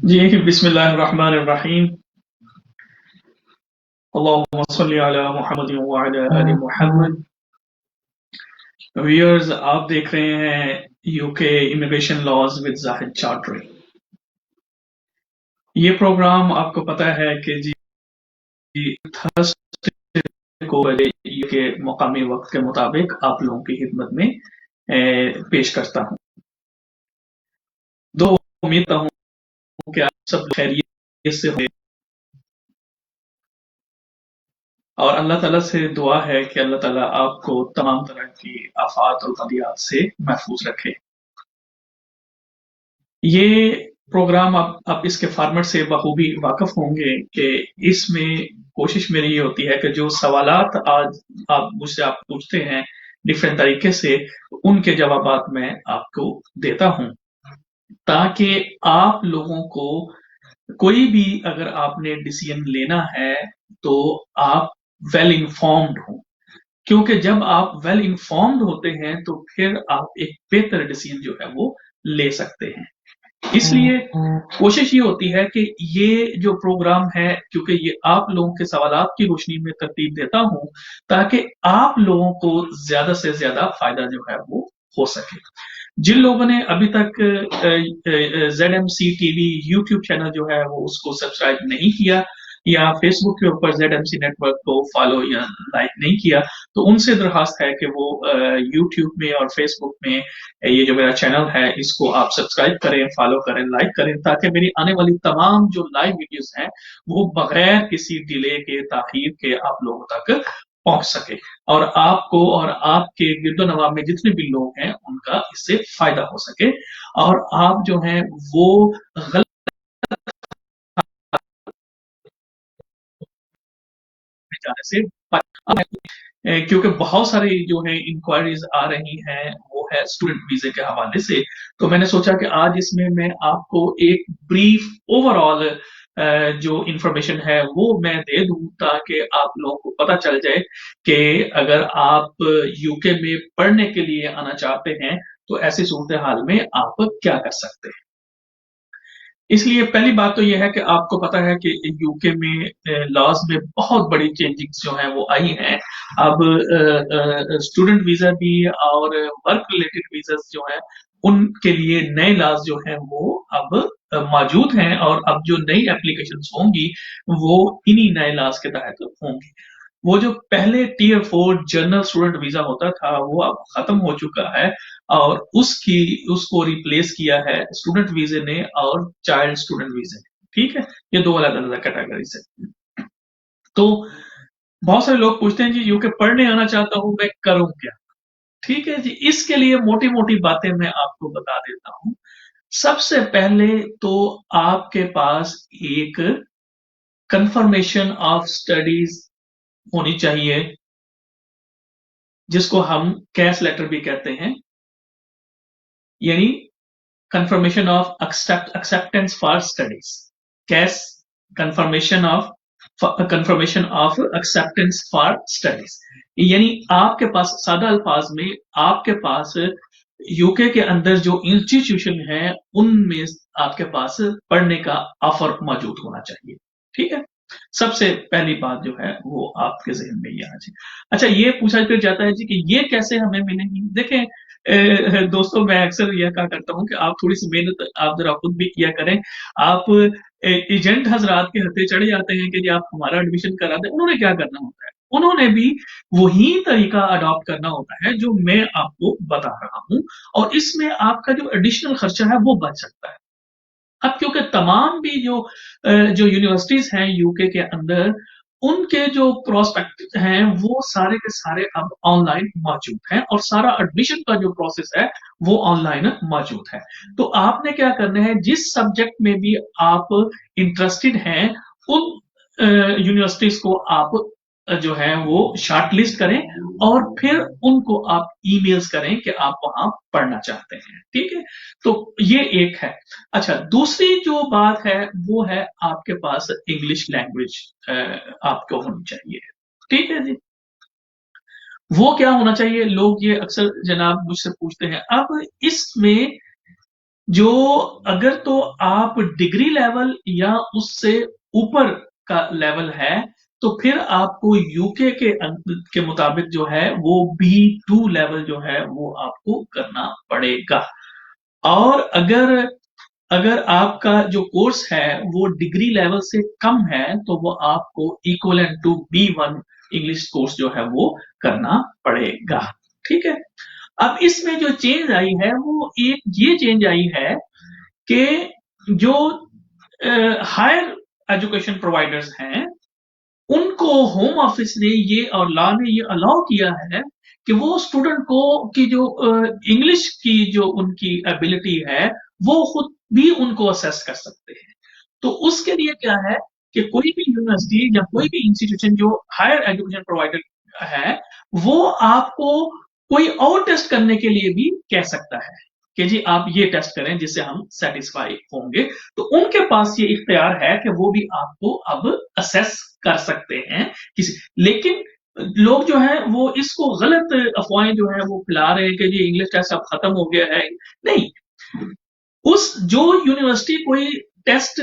जी, बिस्मिल्लाहिर्रहमानिर्रहीम। अल्लाहुम्मा सल्ली अला मुहम्मदिन व अला आलि मुहम्मद। व्यूअर्स, आप देख रहे हैं UK immigration laws with Zahid Chaudhry. ये प्रोग्राम आपको पता है कि जी थर्सडे को यूके मकामी वक्त के मुताबिक आप लोगों की खिदमत में पेश करता हूँ। दो उम्मीद हूँ कि आप सब खैरियत से होंगे और अल्लाह ताला से दुआ है कि अल्लाह ताला आपको तमाम तरह की आफात और बलियात से महफूज रखे। ये प्रोग्राम आप इसके फॉर्मेट से बखूबी वाकिफ होंगे कि इसमें कोशिश मेरी ये होती है कि जो सवालात आज आप पूछते हैं डिफरेंट तरीके से, उनके जवाबात मैं आपको देता हूं ताकि आप लोगों को कोई भी अगर आपने डिसीजन लेना है तो आप वेल इन्फॉर्म्ड हो, क्योंकि जब आप वेल इन्फॉर्म्ड होते हैं तो फिर आप एक बेहतर डिसीजन जो है वो ले सकते हैं। इसलिए कोशिश ये होती है कि ये जो प्रोग्राम है, क्योंकि ये आप लोगों के सवालात की रोशनी में तरतीब देता हूं ताकि आप लोगों को ज्यादा से ज्यादा फायदा जो है वो हो सके। जिन लोगों ने अभी तक ZMC TV यूट्यूब चैनल जो है वो उसको सब्सक्राइब नहीं किया या फेसबुक के ऊपर ZMC नेटवर्क को फॉलो या लाइक नहीं किया, तो उनसे दरखास्त है कि वो यूट्यूब में और फेसबुक में ये जो मेरा चैनल है इसको आप सब्सक्राइब करें, फॉलो करें, लाइक करें, ताकि मेरी आने वाली तमाम जो लाइव वीडियोस हैं वो बगैर किसी डिले के, ताखीर के आप लोगों तक पहुंच सके और आपको और आपके गिरदो नवाब में जितने भी लोग हैं उनका इससे फायदा हो सके और आप जो हैं वो गलत जाने से क्योंकि बहुत सारी जो है इंक्वायरीज आ रही हैं वो है स्टूडेंट वीजे के हवाले से। तो मैंने सोचा कि आज इसमें मैं आपको एक ब्रीफ ओवरऑल जो इंफॉर्मेशन है वो मैं दे दूं ताकि आप लोगों को पता चल जाए कि अगर आप यूके में पढ़ने के लिए आना चाहते हैं तो ऐसी सूरत हाल में आप क्या कर सकते हैं। इसलिए पहली बात तो यह है कि आपको पता है कि यूके में लॉज में बहुत बड़ी चेंजिंग्स जो हैं वो आई हैं। अब स्टूडेंट वीजा भी और वर्क रिलेटेड वीजा जो हैं उनके लिए नए लॉज जो हैं वो अब मौजूद हैं और अब जो नई एप्लीकेशंस होंगी वो इन्हीं नए लॉज के तहत होंगी। वो जो पहले Tier 4 जनरल स्टूडेंट वीजा होता था वो अब खत्म हो चुका है और उसको रिप्लेस किया है स्टूडेंट वीजे ने और चाइल्ड स्टूडेंट वीजे ने। ठीक है, ये दो अलग अलग कैटेगरीज है। तो बहुत सारे लोग पूछते हैं जी यूके पढ़ने आना चाहता हूं मैं करूं क्या। ठीक है जी, इसके लिए मोटी मोटी बातें मैं आपको बता देता हूं। सबसे पहले तो आपके पास एक कंफर्मेशन ऑफ स्टडीज होनी चाहिए, जिसको हम कैश लेटर भी कहते हैं, यानी confirmation of acceptance for studies, CAS confirmation of acceptance for studies. यानी आपके पास सादा अल्फाज में आपके पास यूके के अंदर जो इंस्टीट्यूशन है उनमें आपके पास पढ़ने का ऑफर मौजूद होना चाहिए। ठीक है, सबसे पहली बात जो है वो आपके जहन में ये आ जाए। अच्छा, ये पूछा फिर जाता है जी कि ये कैसे हमें मिलेंगी। देखें दोस्तों, मैं अक्सर यह कहा करता हूं कि आप थोड़ी सी मेहनत आप जरा खुद भी किया करें। आप एजेंट हजरात के हथे चढ़ जाते हैं कि जी आप हमारा एडमिशन करा दें। उन्होंने क्या करना होता है, उन्होंने भी वही तरीका अडॉप्ट करना होता है जो मैं आपको बता रहा हूं और इसमें आपका जो एडिशनल खर्चा है वो बच सकता है। अब क्योंकि तमाम भी जो यूनिवर्सिटीज हैं यूके के अंदर, उनके जो प्रोस्पेक्ट हैं वो सारे के सारे अब ऑनलाइन मौजूद हैं और सारा एडमिशन का जो प्रोसेस है वो ऑनलाइन मौजूद है। तो आपने क्या करना है, जिस सब्जेक्ट में भी आप इंटरेस्टेड हैं उन यूनिवर्सिटीज को आप जो है वो शॉर्ट लिस्ट करें और फिर उनको आप ईमेल्स करें कि आप वहां पढ़ना चाहते हैं। ठीक है, तो ये एक है। अच्छा, दूसरी जो बात है वो है आपके पास इंग्लिश लैंग्वेज आपको होनी चाहिए। ठीक है जी, वो क्या होना चाहिए, लोग ये अक्सर जनाब मुझसे पूछते हैं। अब इसमें जो अगर तो आप डिग्री लेवल या उससे ऊपर का लेवल है, तो फिर आपको यूके के मुताबिक जो है वो B2 लेवल जो है वो आपको करना पड़ेगा। और अगर अगर आपका जो कोर्स है वो डिग्री लेवल से कम है, तो वो आपको equivalent to B1 English course जो है वो करना पड़ेगा। ठीक है। अब इसमें जो चेंज आई है वो एक ये चेंज आई है कि जो हायर एजुकेशन प्रोवाइडर्स हैं, उनको होम ऑफिस ने ये और लॉ ने ये अलाउ किया है कि वो स्टूडेंट को की जो इंग्लिश की जो उनकी एबिलिटी है वो खुद भी उनको असेस कर सकते हैं। तो उसके लिए क्या है कि कोई भी यूनिवर्सिटी या कोई भी इंस्टीट्यूशन जो हायर एजुकेशन प्रोवाइडर है, वो आपको कोई और टेस्ट करने के लिए भी कह सकता है कि जी आप ये टेस्ट करें जिससे हम सेटिस्फाई होंगे। तो उनके पास ये इख्तियार है कि वो भी आपको अब असेस कर सकते हैं किसी। लेकिन लोग जो है वो इसको गलत अफवाहें जो है वो फैला रहे हैं कि जी इंग्लिश टेस्ट अब खत्म हो गया है। नहीं, उस जो यूनिवर्सिटी कोई टेस्ट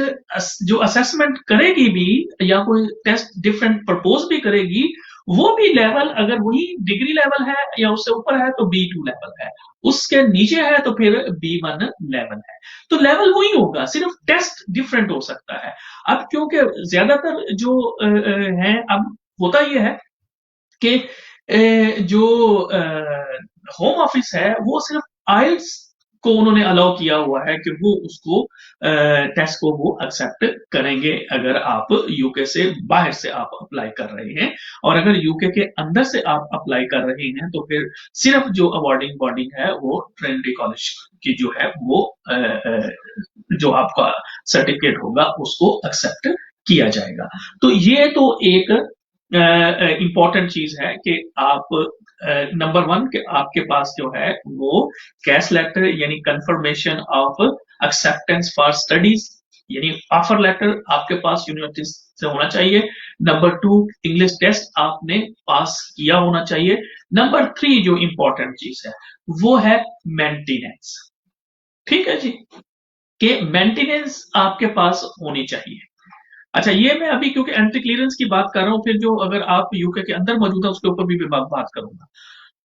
जो असेसमेंट करेगी भी या कोई टेस्ट डिफरेंट प्रपोज भी करेगी, वो भी लेवल अगर वही डिग्री लेवल है या उससे ऊपर है तो B2 लेवल है, उसके नीचे है तो फिर B1 लेवल है। तो लेवल वही होगा, सिर्फ टेस्ट डिफरेंट हो सकता है। अब क्योंकि ज्यादातर जो है, अब होता यह है कि जो होम ऑफिस है वो सिर्फ आइल्स को उन्होंने अलाउ किया हुआ है कि वो उसको टेस्ट को वो एक्सेप्ट करेंगे अगर आप यूके से बाहर से आप अप्लाई कर रहे हैं। और अगर यूके के अंदर से आप अप्लाई कर रहे हैं तो फिर सिर्फ जो अवॉर्डिंग बॉडी है वो ट्रिनिटी कॉलेज की जो है वो जो आपका सर्टिफिकेट होगा उसको एक्सेप्ट किया जाएगा। तो ये तो एक इंपॉर्टेंट चीज है कि आप नंबर वन के आपके पास जो है वो कैश लेटर यानी confirmation of acceptance for studies यानी ऑफर लेटर आपके पास यूनिवर्सिटी से होना चाहिए। नंबर टू, इंग्लिश टेस्ट आपने पास किया होना चाहिए। नंबर थ्री जो इंपॉर्टेंट चीज है वो है मेंटेनेंस। ठीक है जी, कि मेंटेनेंस आपके पास होनी चाहिए। अच्छा, ये मैं अभी क्योंकि एंट्री क्लियरेंस की बात कर रहा हूं, फिर जो अगर आप यूके के अंदर मौजूद है उसके ऊपर भी मैं बात करूंगा।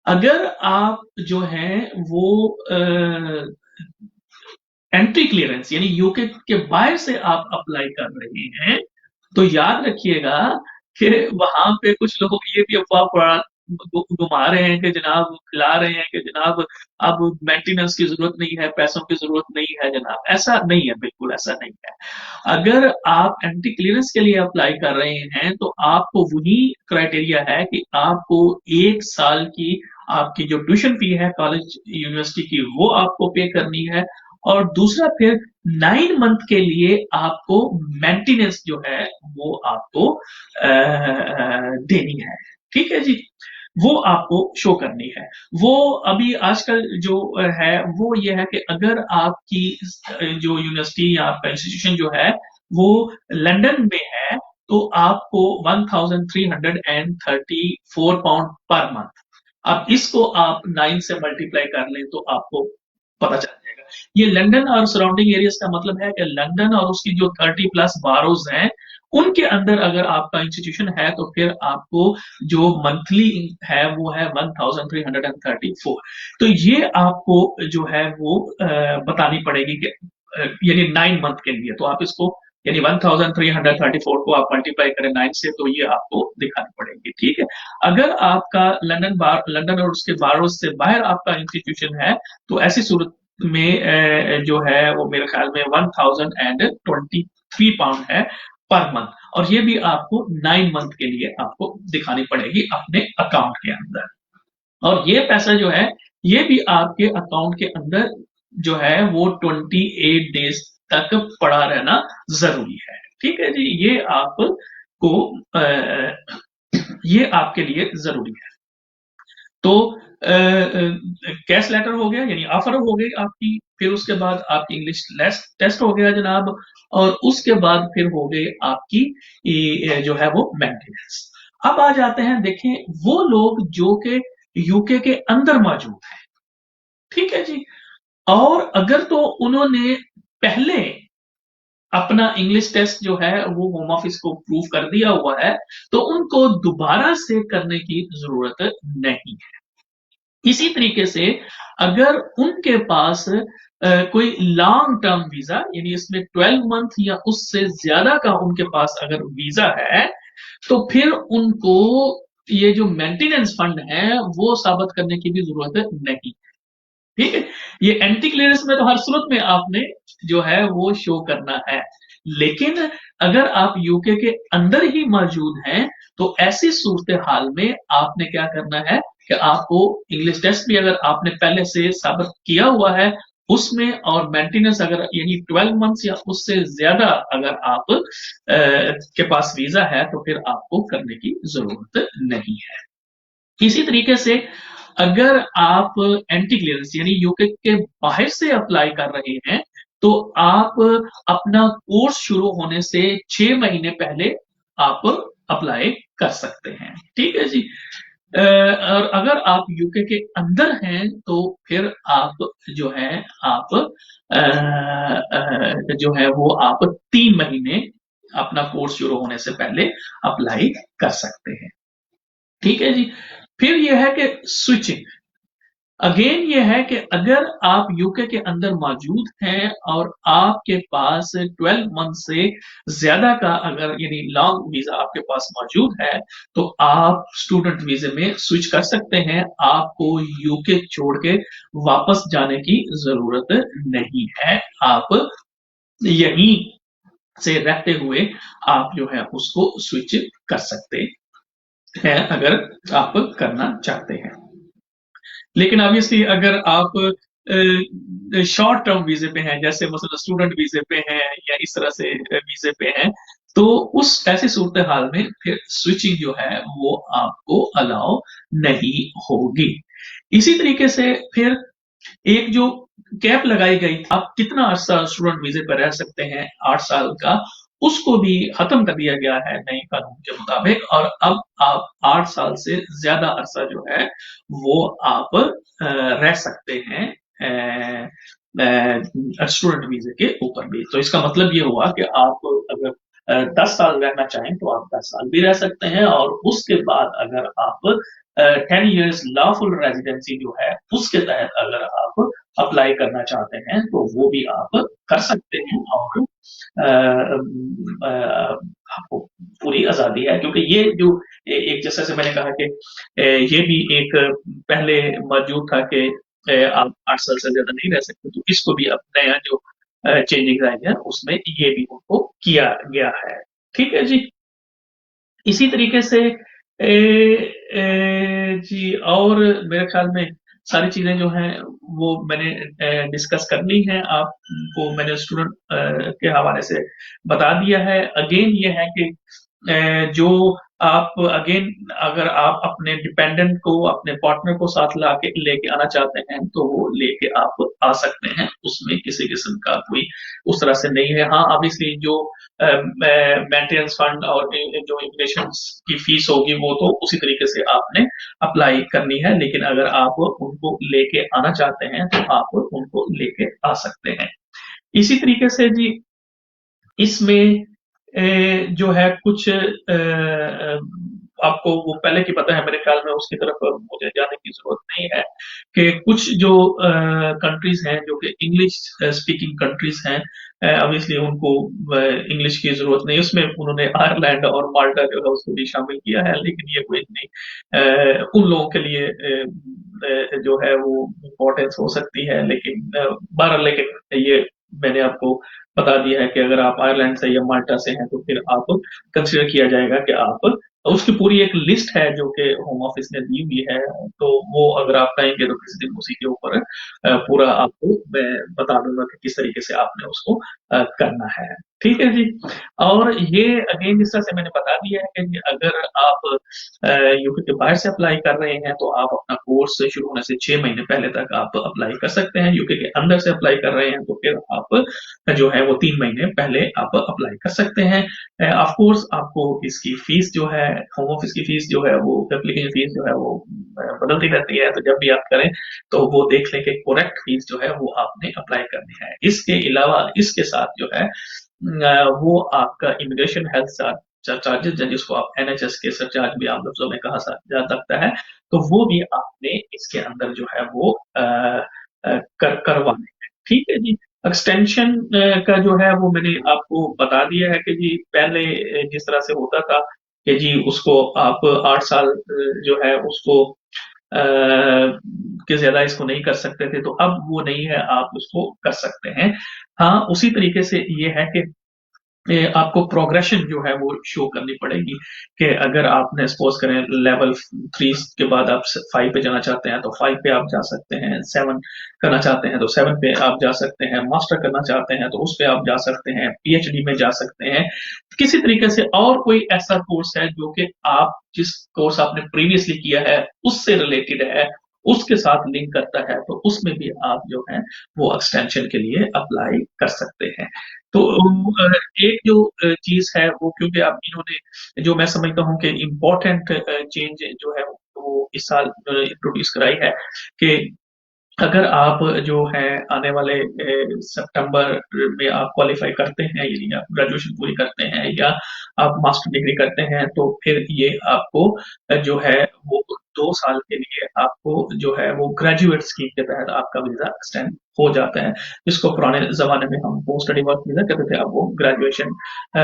अगर आप जो है वो एंट्री क्लियरेंस यानी यूके के बाहर से आप अप्लाई कर रहे हैं, तो याद रखिएगा कि वहां पे कुछ लोग ये भी अफवाह घुमा रहे हैं कि जनाब, खिला रहे हैं कि जनाब अब मेंटेनेंस की जरूरत नहीं है, पैसों की जरूरत नहीं है। जनाब ऐसा नहीं है, बिल्कुल ऐसा नहीं है। अगर आप एंटी क्लियरेंस के लिए अप्लाई कर रहे हैं तो आपको वही क्राइटेरिया है कि आपको 1 साल की आपकी जो ट्यूशन फी है कॉलेज यूनिवर्सिटी की वो आपको पे करनी है। और दूसरा फिर 9 मंथ के लिए आपको मेंटेनेंस जो है वो आपको देनी है। ठीक है जी, वो आपको शो करनी है। वो अभी आजकल जो है वो ये है कि अगर आपकी जो यूनिवर्सिटी या आपका इंस्टीट्यूशन जो है वो लंदन में है, तो आपको 1334 पाउंड पर मंथ। अब इसको आप 9 से मल्टीप्लाई कर लें तो आपको पता चल जाएगा। ये लंदन और सराउंडिंग एरियाज का मतलब है कि लंदन और उसकी जो 30+ बारोज हैं उनके अंदर अगर आपका इंस्टीट्यूशन है तो फिर आपको जो मंथली है वो है 1334। तो ये आपको जो है वो बतानी पड़ेगी कि यानी 9 मंथ के लिए। तो आप इसको यानी 1334 को आप मल्टीप्लाई करें 9 से तो ये आपको दिखानी पड़ेगी। ठीक है। अगर आपका लंदन और उसके बारों से बाहर आपका इंस्टीट्यूशन है तो ऐसी सूरत में जो है वो मेरे ख्याल में 1023 पाउंड है पर मंथ। और ये भी आपको 9 मंथ के लिए आपको दिखानी पड़ेगी अपने अकाउंट के अंदर। और ये पैसा जो है ये भी आपके अकाउंट के अंदर जो है वो 28 डेज तक पड़ा रहना जरूरी है। ठीक है जी, ये आपको ये आपके लिए जरूरी है। तो कैश लेटर हो गया यानी ऑफर हो गई आपकी, फिर उसके बाद आपकी इंग्लिश टेस्ट हो गया जनाब, और उसके बाद फिर हो गई आपकी जो है वो मेंटेनेंस। अब आ जाते हैं, देखें वो लोग जो कि यूके के अंदर मौजूद है। ठीक है जी, और अगर तो उन्होंने पहले अपना इंग्लिश टेस्ट जो है वो होम ऑफिस को प्रूव कर दिया हुआ है, तो उनको दोबारा से करने की जरूरत नहीं है। इसी तरीके से अगर उनके पास कोई लॉन्ग टर्म वीजा, यानी इसमें 12 मंथ या उससे ज्यादा का उनके पास अगर वीजा है, तो फिर उनको ये जो मेंटेनेंस फंड है वो साबित करने की भी जरूरत नहीं। ठीक है, ये एंटी क्लियरेंस में तो हर सूरत में आपने जो है वो शो करना है। लेकिन अगर आप यूके के अंदर ही मौजूद हैं, तो ऐसी सूरत हाल में आपने क्या करना है कि आपको इंग्लिश टेस्ट भी अगर आपने पहले से साबित किया हुआ है उसमें, और मेंटेनेंस अगर यानी 12 मंथ्स या उससे ज्यादा अगर आप के पास वीजा है, तो फिर आपको करने की जरूरत नहीं है। इसी तरीके से अगर आप एंटी क्लियरेंस यानी यूके के बाहर से अप्लाई कर रहे हैं, तो आप अपना कोर्स शुरू होने से 6 महीने पहले आप अप्लाई कर सकते हैं। ठीक है जी। और अगर आप यूके के अंदर हैं, तो फिर आप जो है आप जो है वो आप 3 महीने अपना कोर्स शुरू होने से पहले अप्लाई कर सकते हैं। ठीक है जी। फिर यह है कि स्विचिंग, अगेन ये है कि अगर आप यूके के अंदर मौजूद हैं और आपके पास 12 मंथ से ज्यादा का अगर यानी लॉन्ग वीजा आपके पास मौजूद है, तो आप स्टूडेंट वीजे में स्विच कर सकते हैं। आपको यूके छोड़ के वापस जाने की जरूरत नहीं है। आप यहीं से रहते हुए आप जो है उसको स्विच कर सकते हैं अगर आप करना चाहते हैं। लेकिन ऑब्वियसली अगर आप शॉर्ट टर्म वीजे पे हैं, जैसे मतलब स्टूडेंट वीजे पे हैं या इस तरह से वीजे पे हैं, तो उस ऐसी सूरत हाल में फिर स्विचिंग जो है वो आपको अलाउ नहीं होगी। इसी तरीके से फिर एक जो कैप लगाई गई थी, आप कितना अरसा स्टूडेंट वीजे पर रह सकते हैं 8 साल का, उसको भी खत्म कर दिया गया है नए कानून के मुताबिक। और अब आप 8 साल से ज्यादा अरसा जो है वो आप रह सकते हैं स्टूडेंट वीजे के ऊपर भी। तो इसका मतलब ये हुआ कि आप अगर 10 साल रहना चाहें तो आप 10 साल भी रह सकते हैं, और उसके बाद अगर आप 10 years लॉफुल रेजिडेंसी जो है उसके तहत अगर आप अप्लाई करना चाहते हैं, तो वो भी आप कर सकते हैं। और आपको पूरी आजादी है, क्योंकि ये जो एक जैसे से मैंने कहा कि ये भी एक पहले मौजूद था कि आप 8 साल से ज्यादा नहीं रह सकते, तो इसको भी अब नया जो चेंजिंग आई है उसमें ये भी उनको किया गया है। ठीक है जी। इसी तरीके से जी, और मेरे ख्याल में सारी चीजें जो हैं वो मैंने डिस्कस कर ली हैं, आपको मैंने स्टूडेंट के हवाले से बता दिया है। अगेन ये है कि जो आप अगेन अगर आप अपने डिपेंडेंट को, अपने पार्टनर को साथ ला के लेके आना चाहते हैं, तो वो लेके आप आ सकते हैं, उसमें किसी किस्म का कोई उस तरह से नहीं है। हाँ, ऑब्वियसली जो मेंटेनेंस फंड और जो इमिग्रेशन की फीस होगी वो तो उसी तरीके से आपने अप्लाई करनी है, लेकिन अगर आप उनको लेके आना चाहते हैं तो आप उनको लेके आ सकते हैं। इसी तरीके से जी इसमें जो है कुछ आपको वो पहले की पता है मेरे ख्याल में, उसकी तरफ मुझे जाने की जरूरत नहीं है कि कुछ जो कंट्रीज हैं जो कि इंग्लिश स्पीकिंग कंट्रीज हैं, ऑब्वियसली उनको इंग्लिश की जरूरत नहीं, उसमें उन्होंने आयरलैंड और माल्टा जो है उसको भी शामिल किया है, लेकिन ये कोई नहीं उन लोगों के लिए जो है वो इम्पोर्टेंस हो सकती है। लेकिन बहरहाल, लेकिन ये मैंने आपको बता दिया है कि अगर आप आयरलैंड से या माल्टा से हैं, तो फिर आप कंसिडर किया जाएगा कि आप, उसकी पूरी एक लिस्ट है जो कि होम ऑफिस ने दी हुई है, तो वो अगर आप कहेंगे तो किसी दिन उसी के ऊपर पूरा आपको मैं बता दूंगा कि किस तरीके से आपने उसको करना है। ठीक है जी। और ये अगेन जिस तरह से मैंने बता दिया है कि अगर आप यूके के बाहर से अप्लाई कर रहे हैं, तो आप अपना कोर्स शुरू होने से 6 महीने पहले तक आप अप्लाई कर सकते हैं। यूके के अंदर से अप्लाई कर रहे हैं, तो फिर आप जो है वो 3 महीने पहले आप अप्लाई कर सकते हैं। ऑफ कोर्स आपको इसकी फीस जो है, होम ऑफिस की फीस जो है, वो एप्लीकेशन फीस जो है वो बदलती रहती है, तो जब भी आप करें तो वो देख लें कि करेक्ट फीस जो है वो आपने अप्लाई करनी है। इसके अलावा इसके साथ जो है वो आपका इमिग्रेशन हेल्थ चार्जेस, जिसको आप एनएचएस के सरचार्ज भी आम लफ्जों में कहा जा सकता है, तो वो भी आपने इसके अंदर जो है वो करवाने हैं। ठीक है जी। एक्सटेंशन का जो है वो मैंने आपको बता दिया है कि जी पहले जिस तरह से होता था कि जी उसको आप 8 साल जो है उसको कि ज्यादा इसको नहीं कर सकते थे, तो अब वो नहीं है, आप उसको कर सकते हैं। हाँ, उसी तरीके से ये है कि आपको प्रोग्रेशन जो है वो शो करनी पड़ेगी कि अगर आपने सपोज करें लेवल 3 के बाद आप 5 पे जाना चाहते हैं तो 5 पे आप जा सकते हैं, 7 करना चाहते हैं तो 7 पे आप जा सकते हैं, मास्टर करना चाहते हैं तो उस पे आप जा सकते हैं, पीएचडी में जा सकते हैं, किसी तरीके से और कोई ऐसा कोर्स है जो कि आप जिस कोर्स आपने प्रीवियसली किया है उससे रिलेटेड है, उसके साथ लिंक करता है, तो उसमें भी आप जो है वो एक्सटेंशन के लिए अप्लाई कर सकते हैं। तो एक जो चीज है वो, क्योंकि अब इन्होंने जो मैं समझता हूँ कि इम्पोर्टेंट चेंज जो है वो इस साल इंट्रोड्यूस कराई है कि अगर आप जो है आने वाले सितंबर में आप क्वालिफाई करते हैं, यानी आप ग्रेजुएशन पूरी करते हैं या आप मास्टर डिग्री करते हैं, तो फिर ये आपको जो है वो 2 साल के लिए आपको जो है वो ग्रेजुएट स्कीम के तहत आपका वीजा एक्सटेंड हो जाता है, जिसको पुराने जमाने में हम पोस्ट स्टडी वर्क वीजा कहते थे, अब वो ग्रेजुएशन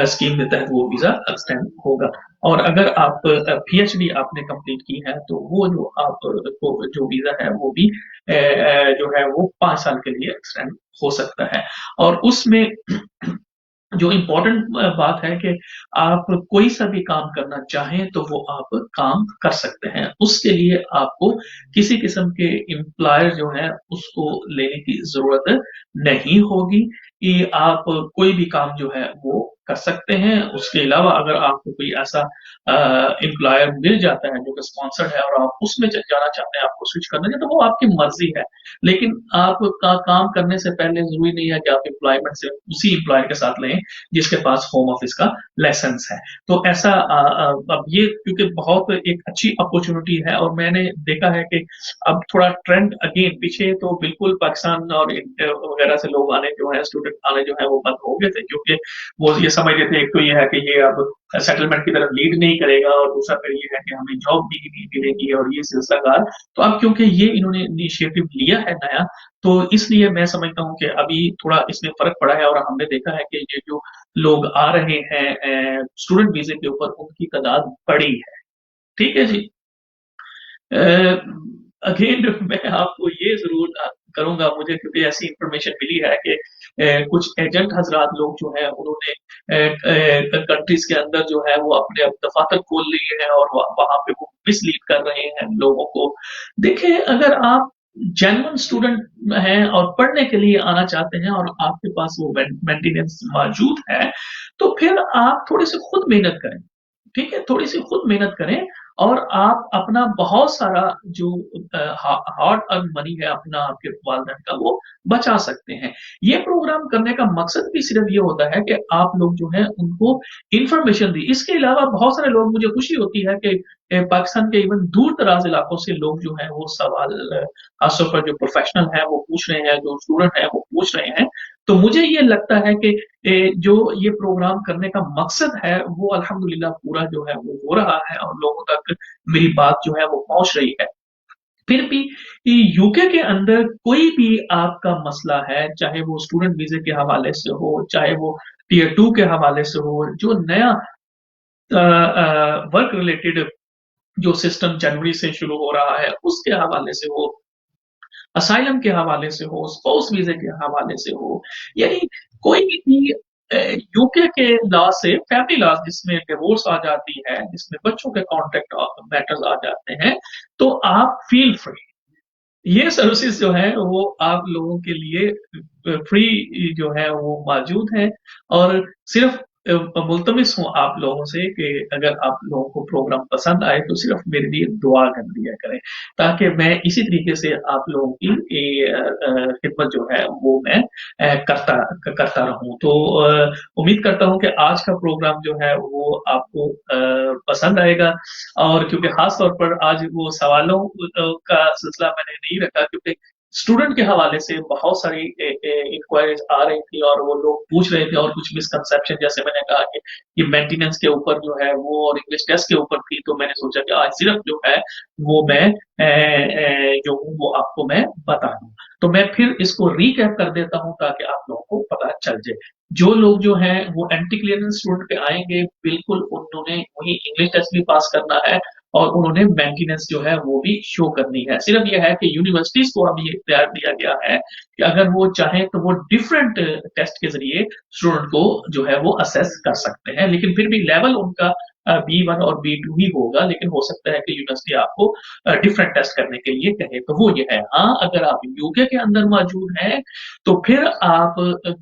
स्कीम के तहत वो वीजा एक्सटेंड होगा। और अगर आप पीएचडी आपने कंप्लीट की है तो वो जो आपको जो वीजा है वो भी जो है वो 5 साल के लिए एक्सटेंड हो सकता है। और उसमें जो इम्पोर्टेंट बात है कि आप कोई सा भी काम करना चाहें तो वो आप काम कर सकते हैं, उसके लिए आपको किसी किस्म के एम्प्लॉयर जो है उसको लेने की जरूरत नहीं होगी, कि आप कोई भी काम जो है वो कर सकते हैं। उसके अलावा अगर आपको कोई ऐसा एम्प्लॉयर मिल जाता है जो कि स्पॉन्सर्ड है और आप उसमें जाना चाहते हैं, आपको स्विच करना है, तो वो आपकी मर्जी है, लेकिन आपका काम करने से पहले जरूरी नहीं है कि आप एम्प्लॉयमेंट से उसी एम्प्लॉयर के साथ लें जिसके पास होम ऑफिस का लाइसेंस है। तो ऐसा अब ये क्योंकि बहुत एक अच्छी अपॉर्चुनिटी है, और मैंने देखा है कि अब थोड़ा ट्रेंड अगेन, पीछे तो बिल्कुल पाकिस्तान और वगैरह से लोग आने जो है, स्टूडेंट आने जो है वो बंद हो गए थे, क्योंकि वो ये समझ रहे थे एक तो ये है कि ये अब सेटलमेंट की तरफ लीड नहीं करेगा, और दूसरा फिर ये है कि हमें जॉब भी नहीं मिलेगी, और ये सिलसिलाकार। तो अब क्योंकि ये इन्होंने इनिशिएटिव लिया है नया, तो इसलिए मैं समझता हूँ कि अभी थोड़ा इसमें फर्क पड़ा है, और हमने देखा है कि ये जो लोग आ रहे हैं स्टूडेंट वीजे के ऊपर, उनकी तादाद बढ़ी है। ठीक है जी। अगेन मैं आपको ये जरूर करूंगा, मुझे क्योंकि ऐसी इंफॉर्मेशन मिली है कि कुछ एजेंट हजरात लोग जो हैं उन्होंने कंट्रीज के अंदर जो है वो अपने अब दफातर खोल लिए हैं, और वहां पे वो मिसलीड कर रहे हैं लोगों को। देखें, अगर आप जेन्युइन स्टूडेंट हैं और पढ़ने के लिए आना चाहते हैं और आपके पास वो मेंटेनेंस मौजूद है, तो फिर आप थोड़ी सी खुद मेहनत करें। ठीक है, थोड़ी सी खुद मेहनत करें, और आप अपना बहुत सारा जो हार्ड अर्न मनी है अपना, आपके वालदेन का, वो बचा सकते हैं। ये प्रोग्राम करने का मकसद भी सिर्फ ये होता है कि आप लोग जो है उनको इंफॉर्मेशन दी। इसके अलावा बहुत सारे लोग, मुझे खुशी होती है कि पाकिस्तान के इवन दूर दराज इलाकों से लोग जो है वो सवाल खासतौर पर जो प्रोफेशनल है वो पूछ रहे हैं, जो स्टूडेंट है वो पूछ रहे हैं। तो मुझे ये लगता है कि जो ये प्रोग्राम करने का मकसद है वो अल्हम्दुलिल्लाह पूरा जो है वो हो रहा है, और लोगों तक मेरी बात जो है वो पहुंच रही है। फिर भी यूके के अंदर कोई भी आपका मसला है, चाहे वो स्टूडेंट वीजे के हवाले से हो, चाहे वो टीयर 2 के हवाले से हो, जो नया वर्क रिलेटेड जो सिस्टम जनवरी से शुरू हो रहा है उसके हवाले से हो, असाइलम के हवाले से हो, स्पाउस वीजे के हवाले से हो, यानी कोई भी यूके के लॉ से, फैमिली लॉ जिसमें डिवोर्स आ जाती है, जिसमें बच्चों के कॉन्ट्रैक्ट मैटर्स आ जाते हैं, तो आप फील फ्री, ये सर्विसेज जो है वो आप लोगों के लिए फ्री जो है वो मौजूद है। और सिर्फ मुल्तमिस हूँ आप लोगों से कि अगर आप लोगों को प्रोग्राम पसंद आए तो सिर्फ मेरे लिए दुआ कर दिया करें, ताकि मैं इसी तरीके से आप लोगों की खिदमत जो है वो मैं करता करता रहूं। तो उम्मीद करता हूं कि आज का प्रोग्राम जो है वो आपको पसंद आएगा, और क्योंकि खास तौर पर आज वो सवालों का सिलसिला मैंने नहीं रखा, क्योंकि स्टूडेंट के हवाले से बहुत सारी इंक्वायरीज आ रही थी और वो लोग पूछ रहे थे, और कुछ मिसकंसेप्शन जैसे मैंने कहा कि ये मेंटेनेंस के ऊपर जो है वो, और इंग्लिश टेस्ट के ऊपर थी, तो मैंने सोचा कि आज सिर्फ जो है वो मैं जो हूँ वो आपको मैं बता दूं। तो मैं फिर इसको रिकैप कर देता हूँ ताकि आप लोगों को पता चल जाए। जो लोग जो हैं वो एंटी क्लियरेंस स्टूडेंट पे आएंगे, बिल्कुल उन्होंने वही इंग्लिश टेस्ट भी पास करना है, और उन्होंने मेंटेनेंस जो है वो भी शो करनी है। सिर्फ यह है कि यूनिवर्सिटीज को अभी इख्तियार दिया गया है कि अगर वो चाहें तो वो डिफरेंट टेस्ट के जरिए स्टूडेंट को जो है वो असेस कर सकते हैं, लेकिन फिर भी लेवल उनका B1 और B2 ही होगा, लेकिन हो सकता है कि यूनिवर्सिटी आपको डिफरेंट टेस्ट करने के लिए कहे, तो वो ये है। हाँ, अगर आप यूके के अंदर मौजूद हैं तो फिर आप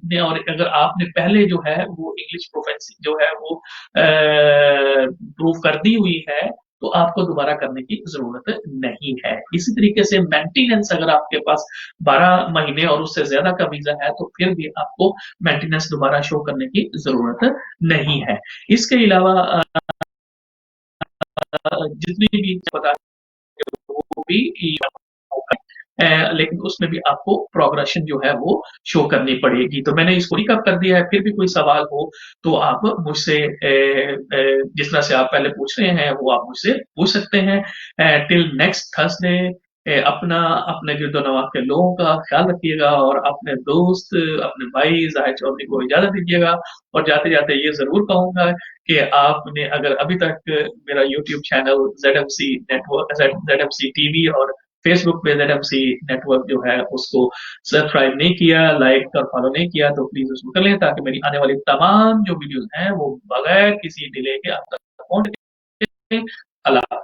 ने, और अगर आपने पहले जो है वो इंग्लिश प्रोफेंसी जो है वो प्रूव कर दी हुई है, तो आपको दोबारा करने की जरूरत नहीं है। इसी तरीके से मेंटेनेंस अगर आपके पास 12 महीने और उससे ज्यादा का वीजा है तो फिर भी आपको मेंटेनेंस दोबारा शो करने की जरूरत नहीं है। इसके अलावा जितनी भी बता वो भी लेकिन उसमें भी आपको प्रोग्रेशन जो है वो शो करनी पड़ेगी। तो मैंने इसको रिकअप कर दिया है, फिर भी कोई सवाल हो तो आप मुझसे जिस तरह से आप पहले पूछ रहे हैं वो आप मुझसे पूछ सकते हैं। टिल नेक्स्ट थर्सडे अपना, अपने गिरदोनवा के लोगों का ख्याल रखिएगा, और अपने दोस्त, अपने भाई जाहिद चौधरी को इजाजत दीजिएगा। और जाते जाते ये जरूर कहूंगा कि आपने अगर अभी तक मेरा YouTube channel ZMC network, ZMC TV और फेसबुक पे ZMC नेटवर्क जो है उसको सब्सक्राइब नहीं किया, लाइक और फॉलो नहीं किया, तो प्लीज उसको कर लें, ताकि मेरी आने वाली तमाम जो वीडियोस हैं वो बगैर किसी डिले के आप तक पहुंच सके। अल्लाह